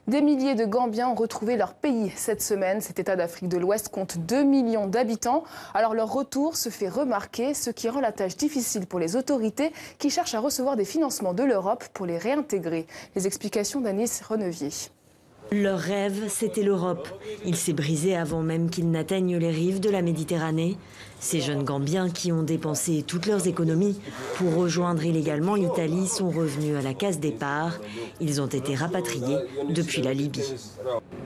Des milliers de Gambiens ont retrouvé leur pays cette semaine. Cet État d'Afrique de l'Ouest compte 2 millions d'habitants. Alors leur retour se fait remarquer, ce qui rend la tâche difficile pour les autorités qui cherchent à recevoir des financements de l'Europe pour les réintégrer. Les explications d'Anis Renevier. Leur rêve, c'était l'Europe. Il s'est brisé avant même qu'ils n'atteignent les rives de la Méditerranée. Ces jeunes Gambiens qui ont dépensé toutes leurs économies pour rejoindre illégalement l'Italie sont revenus à la case départ. Ils ont été rapatriés depuis la Libye.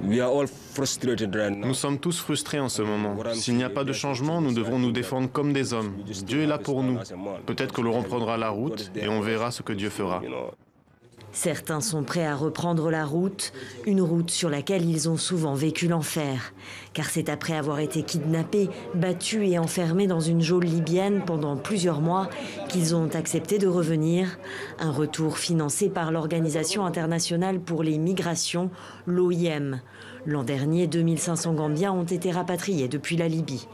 Nous sommes tous frustrés en ce moment. S'il n'y a pas de changement, nous devrons nous défendre comme des hommes. Dieu est là pour nous. Peut-être que l'on reprendra la route et on verra ce que Dieu fera. Certains sont prêts à reprendre la route, une route sur laquelle ils ont souvent vécu l'enfer. Car c'est après avoir été kidnappés, battus et enfermés dans une geôle libyenne pendant plusieurs mois qu'ils ont accepté de revenir. Un retour financé par l'Organisation internationale pour les migrations, l'OIM. L'an dernier, 2500 Gambiens ont été rapatriés depuis la Libye.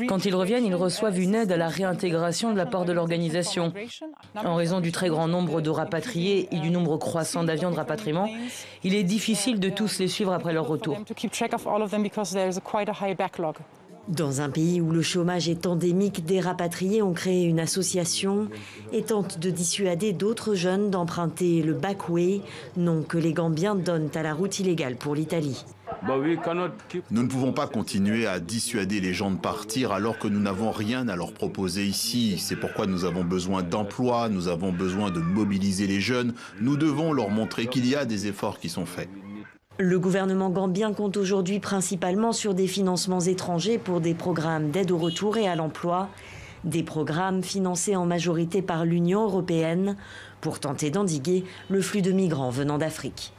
Quand ils reviennent, ils reçoivent une aide à la réintégration de la part de l'organisation. En raison du très grand nombre de rapatriés et du nombre croissant d'avions de rapatriement, il est difficile de tous les suivre après leur retour. Dans un pays où le chômage est endémique, des rapatriés ont créé une association et tentent de dissuader d'autres jeunes d'emprunter le backway, nom que les Gambiens donnent à la route illégale pour l'Italie. Nous ne pouvons pas continuer à dissuader les gens de partir alors que nous n'avons rien à leur proposer ici. C'est pourquoi nous avons besoin d'emplois, nous avons besoin de mobiliser les jeunes. Nous devons leur montrer qu'il y a des efforts qui sont faits. Le gouvernement gambien compte aujourd'hui principalement sur des financements étrangers pour des programmes d'aide au retour et à l'emploi. Des programmes financés en majorité par l'Union européenne pour tenter d'endiguer le flux de migrants venant d'Afrique.